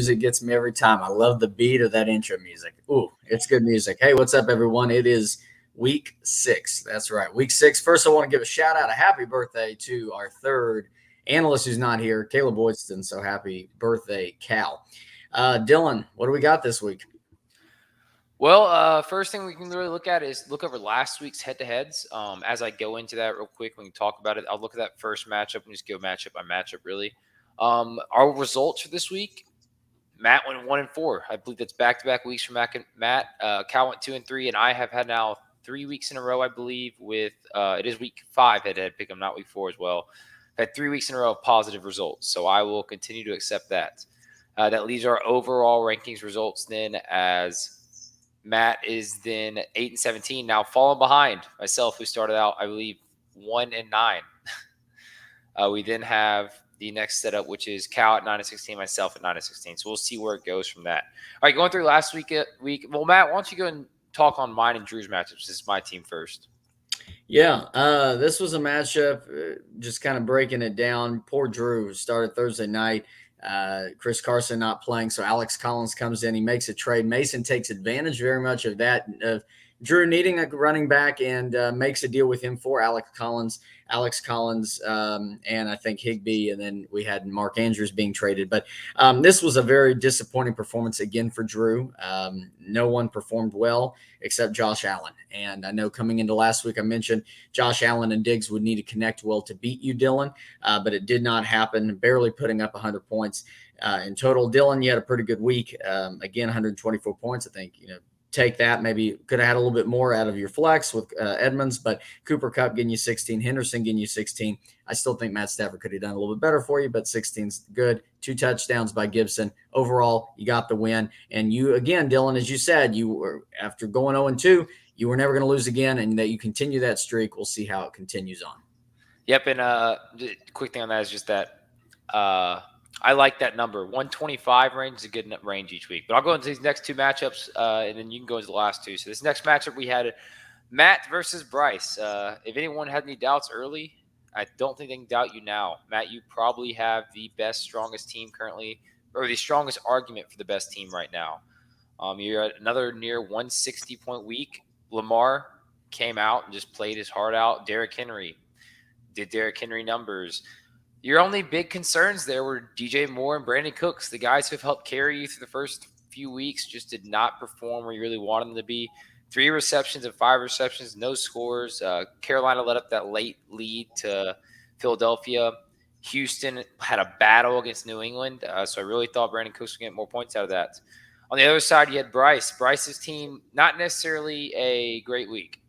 music gets me every time. I love the beat of that intro music. Ooh, it's good music. Hey, what's up, everyone? It is week 6. That's right, week 6. First, I want to give a shout out, a happy birthday to our third analyst who's not here, Caleb Boydston. So happy birthday, Cal. Dylan, what do we got this week? Well, first thing we can really look at is look over last week's head-to-heads. As I go into that real quick, when we talk about it, I'll look at that first matchup and just go matchup by matchup, really. Our results for this week, Matt went 1-4. I believe that's back-to-back weeks for Matt. Cal went 2-3, and I have had now 3 weeks in a row, I believe, with it is week 5 head-to-head pick 'em, not week 4 as well. I've had 3 weeks in a row of positive results, so I will continue to accept that. That leaves our overall rankings results then as Matt is then 8-17, now falling behind myself, who started out, I believe, 1-9. We then have the next setup, which is Cal at 9-16, myself at 9-16. So we'll see where it goes from that. All right, going through last week. Well, Matt, why don't you go and talk on mine and Drew's matchups? This is my team first. Yeah, this was a matchup, just kind of breaking it down. Poor Drew started Thursday night. Chris Carson not playing, so Alex Collins comes in. He makes a trade. Mason takes advantage very much of that, of Drew needing a running back, and makes a deal with him for Alex Collins, and I think Higbee, and then we had Mark Andrews being traded. But this was a very disappointing performance again for Drew. No one performed well except Josh Allen. And I know coming into last week, I mentioned Josh Allen and Diggs would need to connect well to beat you, Dylan, but it did not happen, barely putting up 100 points in total. Dylan, you had a pretty good week. Again, 124 points. I think, take that. Maybe could have had a little bit more out of your flex with Edmonds, but Cooper Kupp getting you 16, Henderson getting you 16. I still think Matt Stafford could have done a little bit better for you, but 16's good. 2 touchdowns by Gibson. Overall, you got the win. And you, again, Dylan, as you said, you were, after going 0-2, you were never going to lose again, and that you continue that streak. We'll see how it continues on. Yep, and quick thing on that is just that I like that number. 125 range is a good range each week. But I'll go into these next 2 matchups, and then you can go into the last 2. So this next matchup, we had Matt versus Bryce. If anyone had any doubts early, I don't think they can doubt you now. Matt, you probably have the best, strongest team currently, or the strongest argument for the best team right now. You're at another near 160-point week. Lamar came out and just played his heart out. Derrick Henry did Derrick Henry numbers. Your only big concerns there were DJ Moore and Brandon Cooks. The guys who have helped carry you through the first few weeks just did not perform where you really wanted them to be. 3 receptions and 5 receptions, no scores. Carolina let up that late lead to Philadelphia. Houston had a battle against New England, so I really thought Brandon Cooks would get more points out of that. On the other side, you had Bryce. Bryce's team, not necessarily a great week.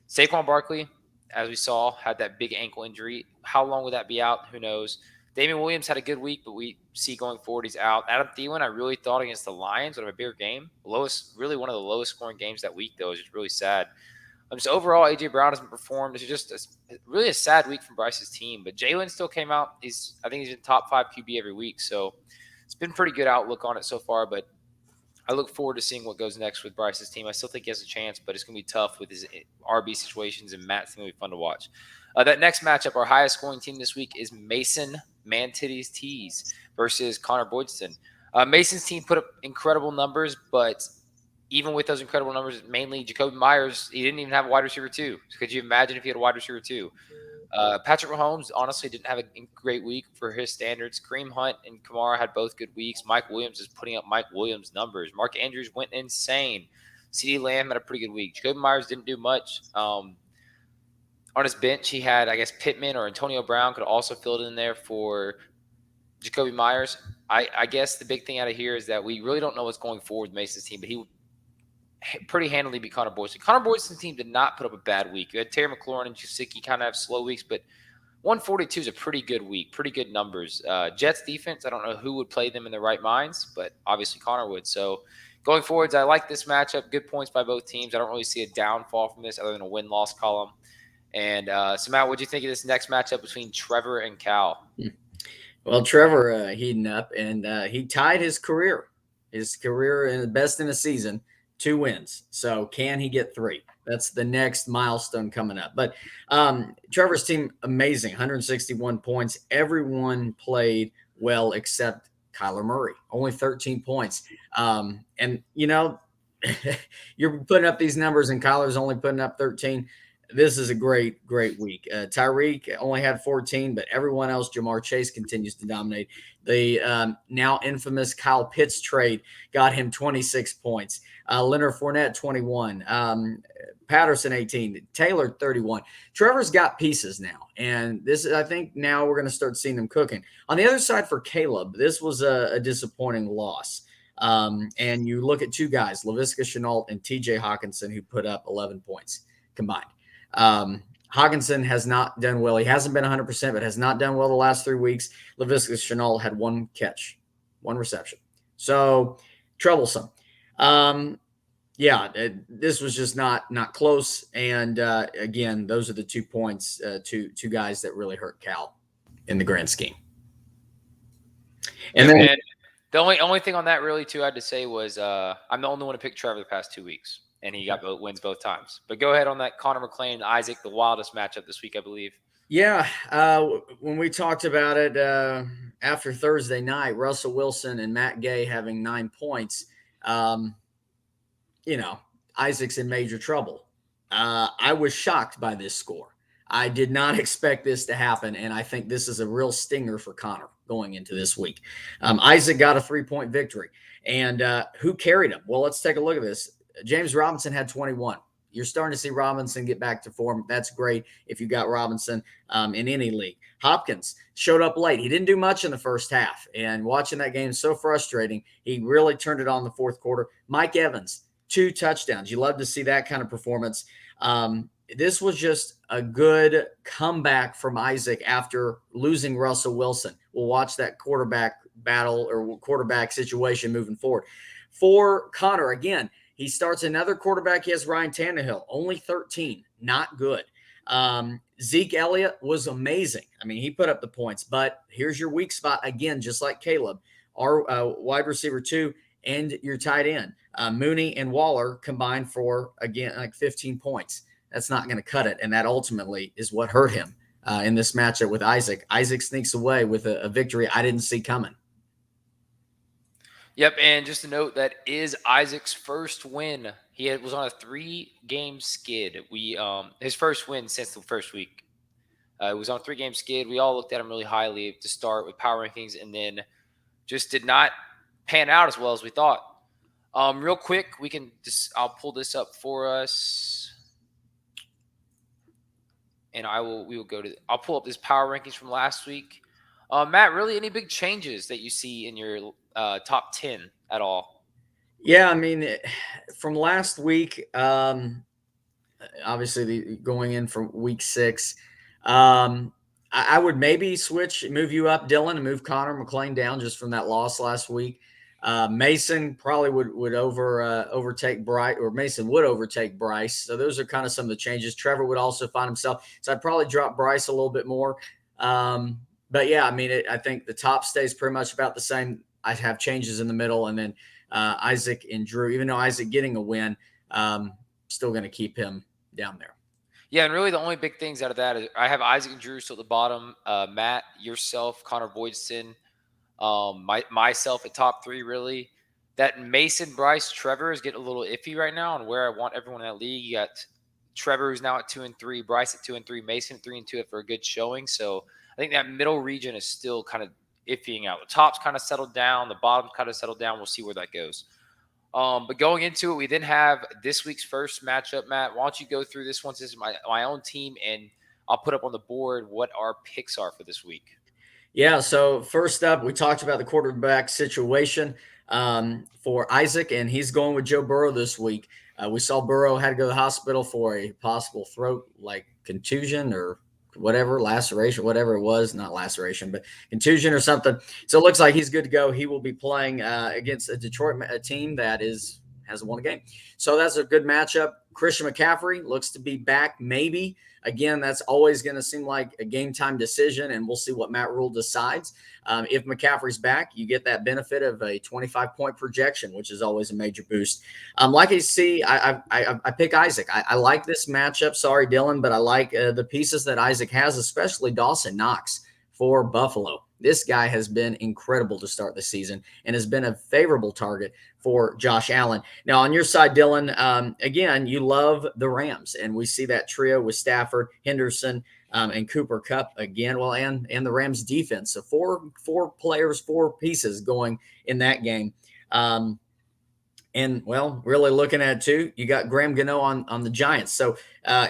Saquon Barkley, as we saw, had that big ankle injury. How long would that be out? Who knows? Damian Williams had a good week, but we see going forward he's out. Adam Thielen, I really thought against the Lions would have a bigger game. Really one of the lowest scoring games that week, though. It's just really sad. Just overall, A.J. Brown hasn't performed. It's just really a sad week from Bryce's team. But Jalen still came out. I think he's in top 5 QB every week. So it's been pretty good outlook on it so far. But I look forward to seeing what goes next with Bryce's team. I still think he has a chance, but it's going to be tough with his RB situations, and Matt's going to be fun to watch. That next matchup, our highest scoring team this week is Mason Man-Titties Tees versus Connor Boydston. Mason's team put up incredible numbers, but even with those incredible numbers, mainly Jacoby Myers, he didn't even have a wide receiver 2. Could you imagine if he had a wide receiver 2? Patrick Mahomes honestly didn't have a great week for his standards. Kareem Hunt and Kamara had both good weeks. Mike Williams is putting up Mike Williams numbers. Mark Andrews went insane. CeeDee Lamb had a pretty good week. Jacoby Myers didn't do much. On his bench, he had, I guess, Pittman or Antonio Brown could also filled in there for Jacoby Myers. I guess the big thing out of here is that we really don't know what's going forward with Mason's team, but he would pretty handily beat Connor Boydston. Connor Boydston's team did not put up a bad week. You had Terry McLaurin and Jusicki kind of have slow weeks, but 142 is a pretty good week, pretty good numbers. Jets defense, I don't know who would play them in their right minds, but obviously Connor would. So going forwards, I like this matchup. Good points by both teams. I don't really see a downfall from this other than a win-loss column. And so, Matt, what do you think of this next matchup between Trevor and Cal? Well, Trevor heating up, and he tied his career in the best in a season, 2 wins. So can he get 3? That's the next milestone coming up. But Trevor's team, amazing, 161 points. Everyone played well except Kyler Murray, only 13 points. And, you're putting up these numbers and Kyler's only putting up 13. This is a great, great week. Tyreek only had 14, but everyone else, Jamar Chase continues to dominate. The now infamous Kyle Pitts trade got him 26 points. Leonard Fournette, 21. Patterson, 18. Taylor, 31. Trevor's got pieces now. And I think now we're going to start seeing them cooking. On the other side for Caleb, this was a disappointing loss. And you look at two guys, Laviska Shenault and TJ Hawkinson, who put up 11 points combined. Hawkinson has not done well. He hasn't been 100%, but has not done well the last 3 weeks. Laviska Shenault had 1 catch, 1 reception. So troublesome. This was just not close. And again, those are the 2 points, two guys that really hurt Cal in the grand scheme. And then the only thing on that really too I had to say was I'm the only one to pick Trevor the past 2 weeks, and he got wins both times. But go ahead on that Connor McClain, Isaac, the wildest matchup this week, I believe. Yeah, when we talked about it after Thursday night, Russell Wilson and Matt Gay having 9 points, Isaac's in major trouble. I was shocked by this score. I did not expect this to happen, and I think this is a real stinger for Connor going into this week. Isaac got a 3-point victory, and who carried him? Well, let's take a look at this. James Robinson had 21. You're starting to see Robinson get back to form. That's great if you got Robinson in any league. Hopkins showed up late. He didn't do much in the first half, and watching that game is so frustrating. He really turned it on in the fourth quarter. Mike Evans, 2 touchdowns. You love to see that kind of performance. This was just a good comeback from Isaac after losing Russell Wilson. We'll watch that quarterback battle or quarterback situation moving forward. For Connor, again, he starts another quarterback. He has Ryan Tannehill, only 13. Not good. Zeke Elliott was amazing. I mean, he put up the points, but here's your weak spot again, just like Caleb, our wide receiver 2 and your tight end. Mooney and Waller combined for, again, like 15 points. That's not going to cut it, and that ultimately is what hurt him in this matchup with Isaac. Isaac sneaks away with a victory I didn't see coming. Yep, and just a note, that is Isaac's first win. He was on a 3-game skid. His first win since the first week. It was on a 3-game skid. We all looked at him really highly to start with power rankings, and then just did not pan out as well as we thought. Real quick, I'll pull this up for us. And I'll pull up this power rankings from last week. Matt, really any big changes that you see in your top 10 at all? Yeah, I mean, from last week, obviously going in from week 6, I would maybe move you up, Dylan, and move Connor McClain down just from that loss last week. Mason probably would overtake Bryce, or Mason would overtake Bryce. So those are kind of some of the changes. Trevor would also find himself. So I'd probably drop Bryce a little bit more. But yeah, I mean, I think the top stays pretty much about the same. I'd have changes in the middle, and then Isaac and Drew, even though Isaac getting a win, still going to keep him down there. Yeah, and really the only big things out of that is I have Isaac and Drew still at the bottom. Matt, yourself, Connor Boydson, myself at top 3, really. That Mason, Bryce, Trevor is getting a little iffy right now on where I want everyone in that league. You got Trevor, who's now at 2 and 3, Bryce at 2 and 3, Mason 3 and 2 for a good showing. So I think that middle region is still kind of iffying out. The top's kind of settled down, the bottom's kind of settled down. We'll see where that goes. But going into it, we then have this week's first matchup. Matt, why don't you go through this one? This is my own team, and I'll put up on the board what our picks are for this week. Yeah, so first up, we talked about the quarterback situation for Isaac, and he's going with Joe Burrow this week. We saw Burrow had to go to the hospital for a possible throat contusion or whatever, laceration, whatever it was, not laceration, but contusion or something. So it looks like he's good to go. He will be playing against a Detroit team that hasn't won a game. So that's a good matchup. Christian McCaffrey looks to be back, maybe. Again, that's always going to seem like a game-time decision, and we'll see what Matt Rule decides. If McCaffrey's back, you get that benefit of a 25-point projection, which is always a major boost. Like I see, I pick Isaac. I like this matchup. Sorry, Dylan, but I like the pieces that Isaac has, especially Dawson Knox for Buffalo. This guy has been incredible to start the season and has been a favorable target for Josh Allen. Now, on your side, Dylan, again, you love the Rams, and we see that trio with Stafford, Henderson, and Cooper Kupp again. Well, and the Rams defense. So four players, four pieces going in that game. And well, really looking at it too, you got Graham Gano on the Giants. So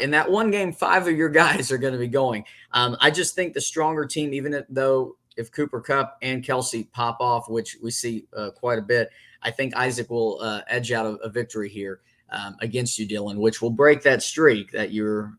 in that one game, 5 of your guys are going to be going. I just think the stronger team, even though if Cooper Kupp and Kelsey pop off, which we see quite a bit, I think Isaac will edge out a victory here against you, Dylan, which will break that streak that you're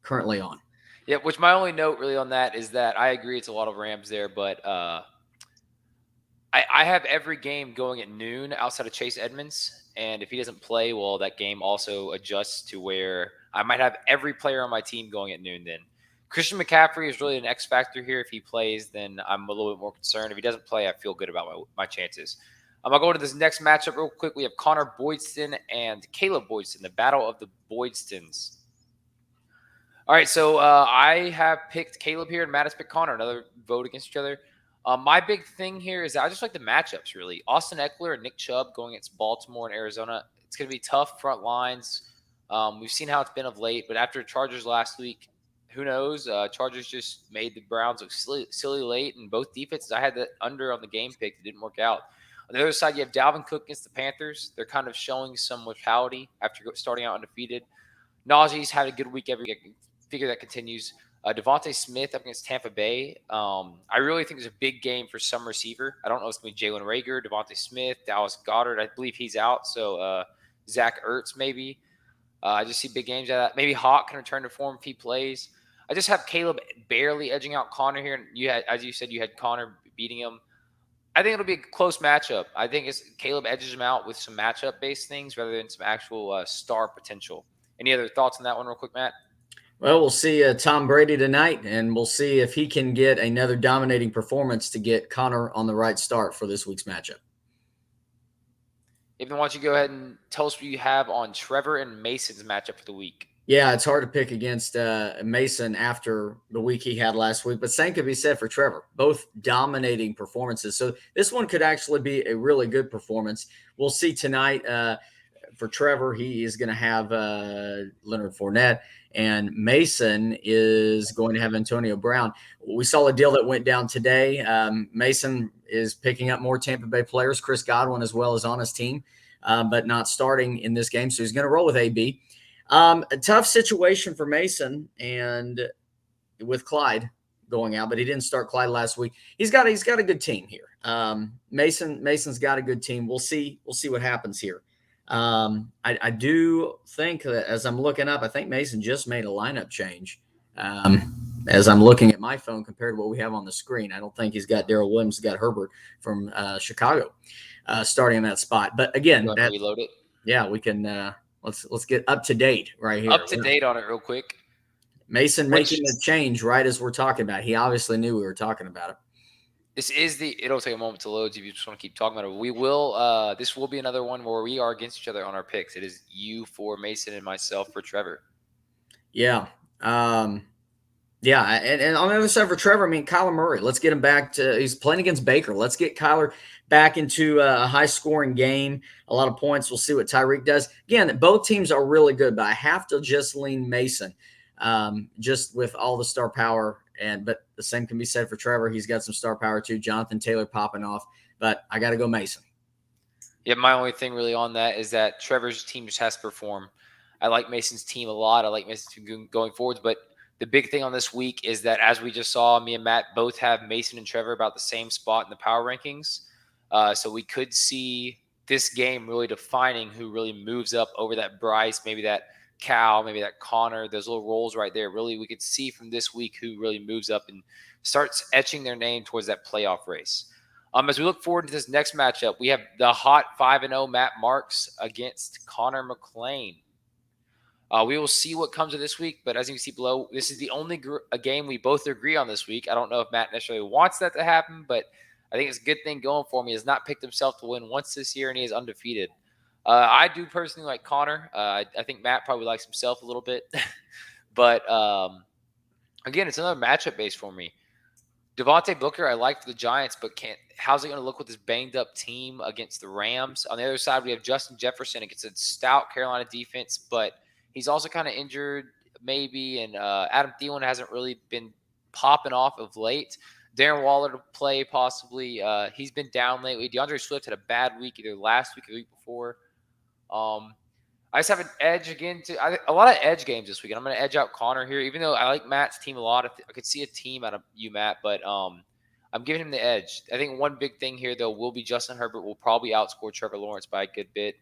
currently on. Yeah, which my only note really on that is that I agree it's a lot of Rams there, but I have every game going at noon outside of Chase Edmonds, and if he doesn't play, well, that game also adjusts to where I might have every player on my team going at noon then. Christian McCaffrey is really an X factor here. If he plays, then I'm a little bit more concerned. If he doesn't play, I feel good about my chances. I'll go to this next matchup real quick. We have Connor Boydston and Caleb Boydston, the battle of the Boydstons. All right, so I have picked Caleb here, and Matt has picked Connor. Another vote against each other. My big thing here is that I just like the matchups, really. Austin Eckler and Nick Chubb going against Baltimore and Arizona. It's going to be tough front lines. We've seen how it's been of late, but after Chargers last week, who knows? Chargers just made the Browns look silly late, and both defenses, I had that under on the game pick. It didn't work out. On the other side, you have Dalvin Cook against the Panthers. They're kind of showing some mortality after starting out undefeated. Najee's had a good week every week. I figure that continues. Devontae Smith up against Tampa Bay. I really think there's a big game for some receiver. I don't know if it's going to be Jalen Reagor, Devontae Smith, Dallas Goedert. I believe he's out. So Zach Ertz maybe. I just see big games out of that. Maybe Hawk can return to form if he plays. I just have Caleb barely edging out Connor here. And you had, as you said, you had Connor beating him. I think it'll be a close matchup. I think Caleb edges him out with some matchup-based things rather than some actual star potential. Any other thoughts on that one real quick, Matt? Well, we'll see Tom Brady tonight, and we'll see if he can get another dominating performance to get Connor on the right start for this week's matchup. Even why don't you go ahead and tell us what you have on Trevor and Mason's matchup for the week? Yeah, it's hard to pick against Mason after the week he had last week, but same could be said for Trevor. Both dominating performances. So this one could actually be a really good performance. We'll see tonight. For Trevor, he is going to have Leonard Fournette, and Mason is going to have Antonio Brown. We saw a deal that went down today. Mason is picking up more Tampa Bay players, Chris Godwin as well as on his team, but not starting in this game. So he's going to roll with AB. A tough situation for Mason and with Clyde going out, but he didn't start Clyde last week. He's got a good team here. Mason's got a good team. We'll see what happens here. I do think that as I'm looking up, I think Mason just made a lineup change. As I'm looking at my phone compared to what we have on the screen, I don't think he's got Darrell Williams, he's got Herbert from Chicago starting in that spot. But again, reload it. Yeah, we can. Let's get up to date right here. Up to date on it real quick. Mason making a change right as we're talking about it. He obviously knew we were talking about it. It'll take a moment to load if you just want to keep talking about it. We will, this will be another one where we are against each other on our picks. It is you for Mason and myself for Trevor. Yeah. Yeah. And on the other side for Trevor, I mean, Kyler Murray, let's get him back he's playing against Baker. Let's get Kyler back into a high scoring game, a lot of points. We'll see what Tyreek does. Again, both teams are really good, but I have to just lean Mason just with all the star power. But the same can be said for Trevor. He's got some star power too. Jonathan Taylor popping off, but I got to go Mason. Yeah, my only thing really on that is that Trevor's team just has to perform. I like Mason's team a lot. I like Mason's team going forwards, but the big thing on this week is that as we just saw, me and Matt both have Mason and Trevor about the same spot in the power rankings. So we could see this game really defining who really moves up over that Bryce, maybe that Cal, maybe that Connor, those little roles right there. Really, we could see from this week who really moves up and starts etching their name towards that playoff race. As we look forward to this next matchup, we have the hot 5-0 Matt Marks against Connor McLean. We will see what comes of this week, but as you can see below, this is the only game we both agree on this week. I don't know if Matt necessarily wants that to happen, but I think it's a good thing going for him. He has not picked himself to win once this year, and he is undefeated. I do personally like Connor. I think Matt probably likes himself a little bit. But, again, it's another matchup base for me. Devontae Booker, I liked the Giants, but how's it going to look with this banged up team against the Rams? On the other side, we have Justin Jefferson against a stout Carolina defense, but he's also kind of injured, maybe. And Adam Thielen hasn't really been popping off of late. Darren Waller to play possibly. He's been down lately. DeAndre Swift had a bad week either last week or the week before. I just have an edge again. A lot of edge games this weekend. I'm going to edge out Connor here, even though I like Matt's team a lot. I could see a team out of you, Matt, but I'm giving him the edge. I think one big thing here, though, will be Justin Herbert will probably outscore Trevor Lawrence by a good bit.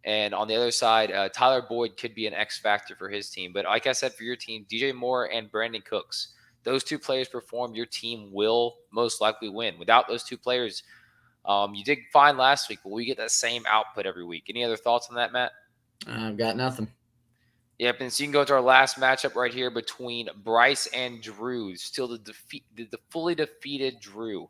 And on the other side, Tyler Boyd could be an X factor for his team. But like I said, for your team, DJ Moore and Brandon Cooks, those two players perform, your team will most likely win. Without those two players, you did fine last week, but we get that same output every week. Any other thoughts on that, Matt? I've got nothing. Yep, and so you can go to our last matchup right here between Bryce and Drew. Still the fully defeated Drew.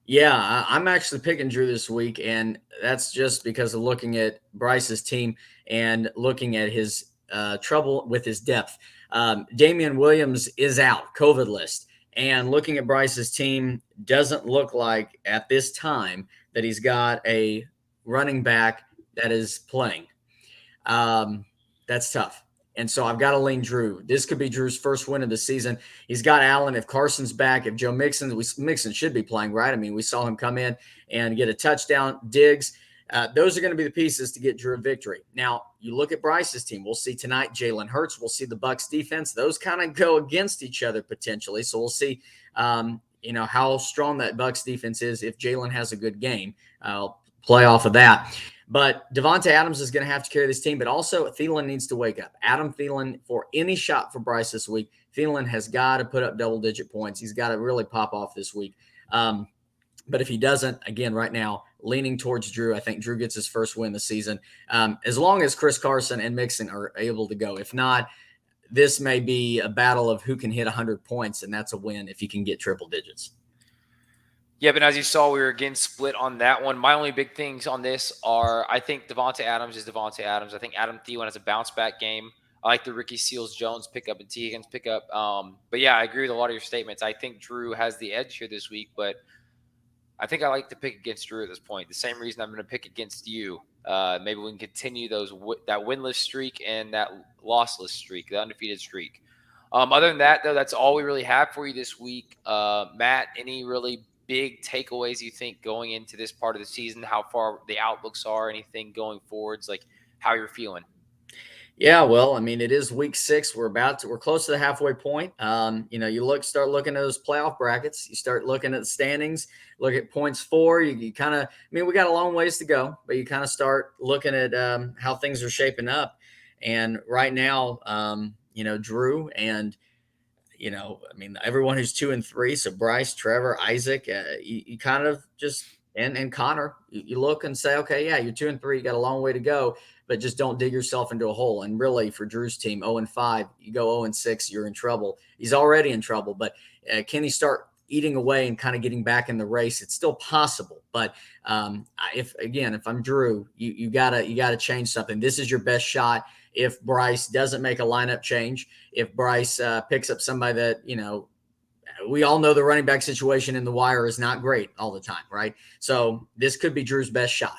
Yeah, I'm actually picking Drew this week, and that's just because of looking at Bryce's team and looking at his trouble with his depth. Damian Williams is out, COVID list, and looking at Bryce's team doesn't look like at this time that he's got a running back that is playing. That's tough. And so I've got to lean Drew. This could be Drew's first win of the season. He's got Allen. If Carson's back, if Joe Mixon should be playing, right? I mean, we saw him come in and get a touchdown. Diggs. Those are going to be the pieces to get Drew a victory. Now, you look at Bryce's team. We'll see tonight Jalen Hurts. We'll see the Bucs defense. Those kind of go against each other potentially. So we'll see, how strong that Bucs defense is if Jalen has a good game. I'll play off of that. But Devontae Adams is going to have to carry this team, but also Thielen needs to wake up. Adam Thielen, for any shot for Bryce this week, Thielen has got to put up double-digit points. He's got to really pop off this week. But if he doesn't, again, right now, leaning towards Drew, I think Drew gets his first win this season, as long as Chris Carson and Mixon are able to go. If not, this may be a battle of who can hit 100 points, and that's a win if you can get triple digits. Yeah, but as you saw, we were again split on that one. My only big things on this are I think Devontae Adams is Devontae Adams. I think Adam Thielen has a bounce back game. I like the Ricky Seals-Jones pickup and T. Higgins pickup. But yeah, I agree with a lot of your statements. I think Drew has the edge here this week, but I think I like to pick against Drew at this point. The same reason I'm going to pick against you. Maybe we can continue that winless streak and that lossless streak, the undefeated streak. Other than that, though, that's all we really have for you this week. Matt, any really big takeaways you think going into this part of the season, how far the outlooks are, anything going forwards, like how you're feeling? Yeah, well, I mean, it is week 6. We're close to the halfway point. Start looking at those playoff brackets. You start looking at the standings, look at points for. You kind of, we got a long ways to go, but you kind of start looking at how things are shaping up. And right now, Drew and everyone who's 2 and 3. So Bryce, Trevor, Isaac, you kind of just and Connor, you look and say, okay, yeah, you're 2 and 3. You got a long way to go, but just don't dig yourself into a hole. And really, for Drew's team, 0 and 5, you go 0 and 6, you're in trouble. He's already in trouble, but can he start eating away and kind of getting back in the race? It's still possible, but if I'm Drew, you gotta change something. This is your best shot. If Bryce doesn't make a lineup change, if Bryce picks up somebody that, we all know the running back situation in the wire is not great all the time, right? So this could be Drew's best shot.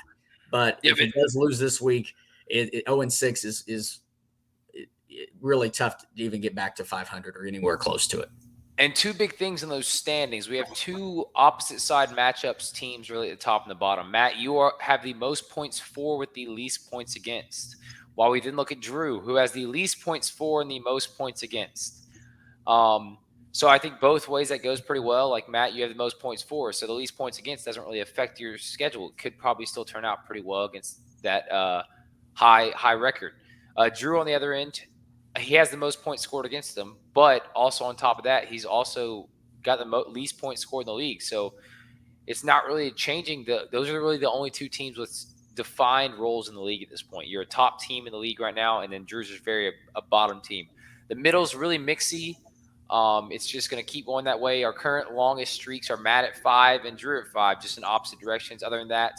But if he does lose this week, 0 and 6 is really tough to even get back to 500 or anywhere close to it. And two big things in those standings. We have two opposite side matchups, teams really at the top and the bottom. Matt, you have the most points for with the least points against. While we then look at Drew, who has the least points for and the most points against. So I think both ways that goes pretty well. Like Matt, you have the most points for, so the least points against doesn't really affect your schedule. It could probably still turn out pretty well against that high record. Drew, on the other end, he has the most points scored against them, but also on top of that, he's also got the least points scored in the league. So it's not really changing. Those are really the only two teams with defined roles in the league at this point. You're a top team in the league right now, and then Drew's is a bottom team. The middle's really mixy. It's just going to keep going that way. Our current longest streaks are Matt at 5 and Drew at 5, just in opposite directions. Other than that,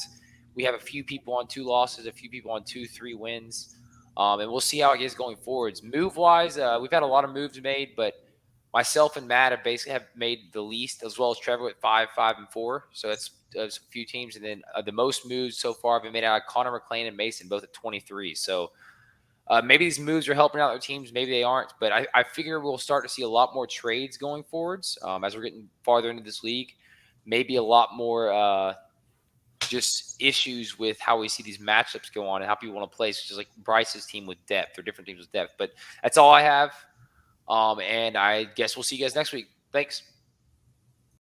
we have a few people on 2 losses, a few people on 2-3 wins. And we'll see how it gets going forwards. Move-wise, we've had a lot of moves made, but Myself and Matt have made the least, as well as Trevor with 5, 5, and 4. So that's a few teams. And then the most moves so far have been made out of Connor McLean and Mason, both at 23. So maybe these moves are helping out their teams. Maybe they aren't. But I figure we'll start to see a lot more trades going forwards as we're getting farther into this league. Maybe a lot more just issues with how we see these matchups go on and how people want to play. It's just like Bryce's team with depth or different teams with depth. But that's all I have. And I guess we'll see you guys next week. Thanks.